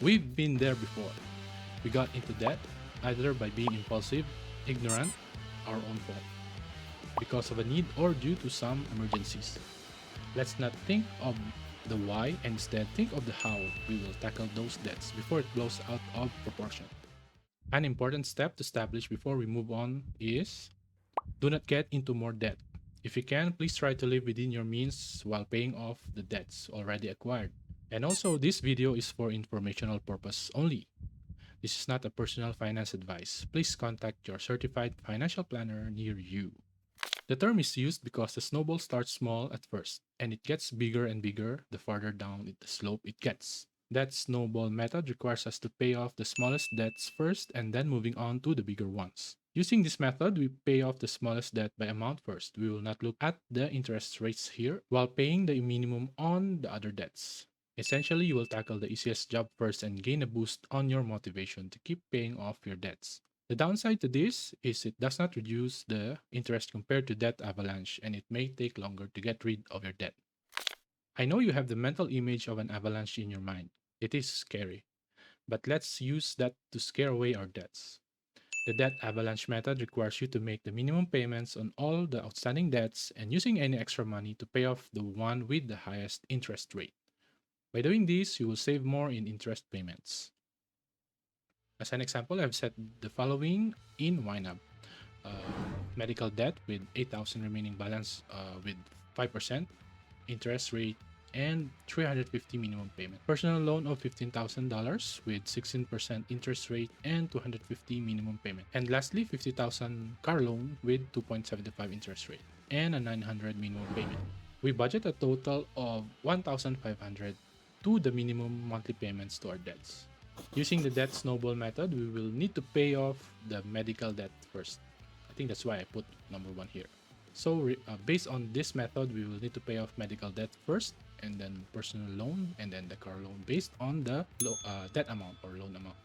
We've been there before. We got into debt either by being impulsive, ignorant, our own fault, because of a need or due to some emergencies. Let's not think of the why and instead think of the how we will tackle those debts before it blows out of proportion. An important step to establish before we move on is do not get into more debt. If you can, please try to live within your means while paying off the debts already acquired. And also, this video is for informational purpose only. This is not a personal finance advice. Please contact your certified financial planner near you. The term is used because the snowball starts small at first, and it gets bigger and bigger the farther down the slope it gets. That snowball method requires us to pay off the smallest debts first and then moving on to the bigger ones. Using this method, we pay off the smallest debt by amount first. We will not look at the interest rates here while paying the minimum on the other debts. Essentially, you will tackle the easiest job first and gain a boost on your motivation to keep paying off your debts. The downside to this is it does not reduce the interest compared to debt avalanche, and it may take longer to get rid of your debt. I know you have the mental image of an avalanche in your mind. It is scary, but let's use that to scare away our debts. The debt avalanche method requires you to make the minimum payments on all the outstanding debts and using any extra money to pay off the one with the highest interest rate. By doing this, you will save more in interest payments. As an example, I've set the following in YNAB. Medical debt with 8,000 remaining balance with 5% interest rate and 350 minimum payment. Personal loan of $15,000 with 16% interest rate and 250 minimum payment. And lastly, 50,000 car loan with 2.75 interest rate and a 900 minimum payment. We budget a total of 1,500 to the minimum monthly payments to our debts. Using the debt snowball method, we will need to pay off the medical debt first. I think that's why I put number 1 here. So based on this method, we will need to pay off medical debt first, and then personal loan, and then the car loan based on the debt amount or loan amount.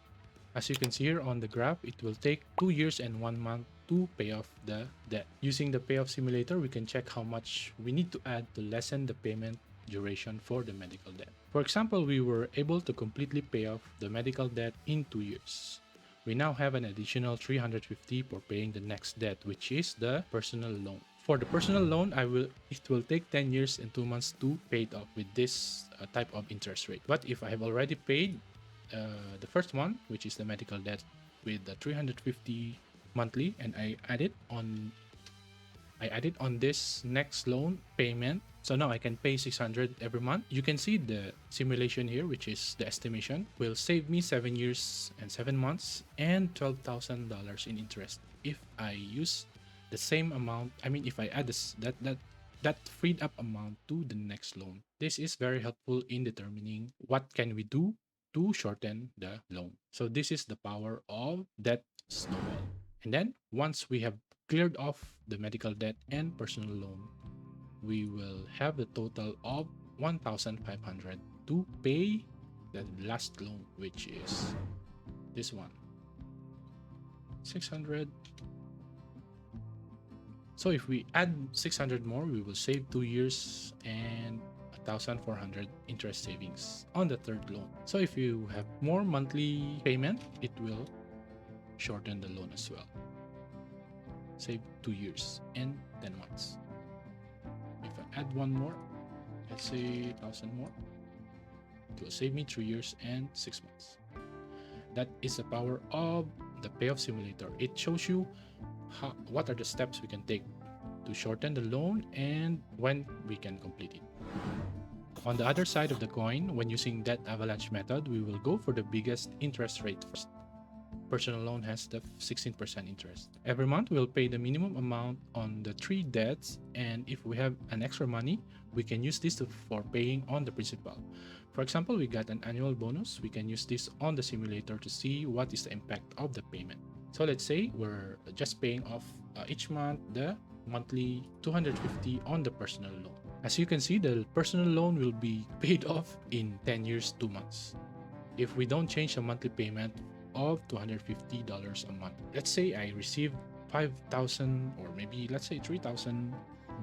As you can see here on the graph, it will take 2 years and 1 month to pay off the debt. Using the payoff simulator, we can check how much we need to add to lessen the payment duration for the medical debt. For example, we were able to completely pay off the medical debt in 2 years. We now have an additional 350 for paying the next debt, which is the personal loan. For the personal loan, it will take 10 years and 2 months to pay it off with this type of interest rate. But if I have already paid the first one, which is the medical debt with the 350 monthly, and I added on this next loan payment, so now I can pay 600 every month. You can see the simulation here, which is the estimation, will save me 7 years and 7 months and $12,000 in interest if I use the same amount. I mean, if I add that freed up amount to the next loan. This is very helpful in determining what can we do to shorten the loan. So this is the power of debt snowball. And then once we have cleared off the medical debt and personal loan, we will have the total of 1,500 to pay the last loan, which is this one, 600. So if we add 600 more, we will save 2 years and 1,400 interest savings on the third loan. So if you have more monthly payment, it will shorten the loan as well. Save 2 years and 10 months. If I add one more, let's say 1,000 more, it will save me 3 years and 6 months. That is the power of the payoff simulator. It shows you what are the steps we can take to shorten the loan and when we can complete it. On the other side of the coin, when using debt avalanche method, we will go for the biggest interest rate first. Personal loan has the 16% interest. Every month, we'll pay the minimum amount on the 3 debts, and if we have an extra money, we can use this for paying on the principal. For example, we got an annual bonus. We can use this on the simulator to see what is the impact of the payment. So let's say we're just paying off each month the monthly 250 on the personal loan. As you can see, the personal loan will be paid off in 10 years, 2 months. If we don't change the monthly payment of $250 a month. Let's say I receive 5,000 or maybe let's say 3,000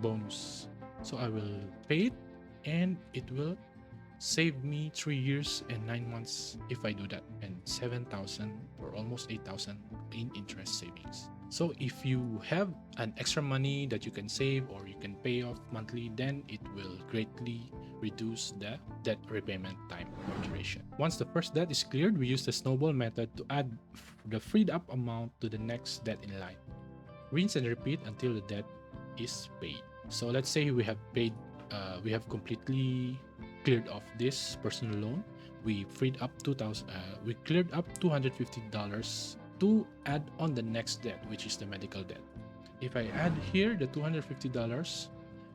bonus. So I will pay it and it will save me 3 years and 9 months if I do that, and 7,000 or almost 8,000 in interest savings. So if you have an extra money that you can save or you can pay off monthly, then it will greatly reduce the debt repayment time or duration. Once the first debt is cleared, we use the snowball method to add the freed up amount to the next debt in line. Rinse and repeat until the debt is paid. So let's say we have paid, we have completely cleared off this personal loan. We freed up we cleared up $250 to add on the next debt, which is the medical debt. If I add here the $250,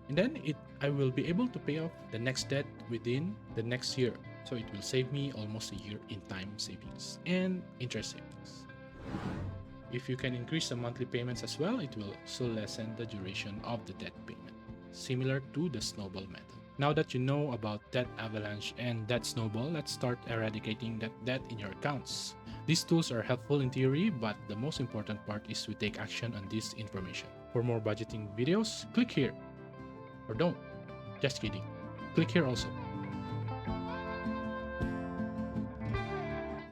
and then I will be able to pay off the next debt within the next year. So it will save me almost a year in time savings and interest savings. If you can increase the monthly payments as well, it will also lessen the duration of the debt payment, similar to the snowball method. Now that you know about Debt Avalanche and Debt Snowball, let's start eradicating that debt in your accounts. These tools are helpful in theory, but the most important part is to take action on this information. For more budgeting videos, click here. Or don't. Just kidding. Click here also.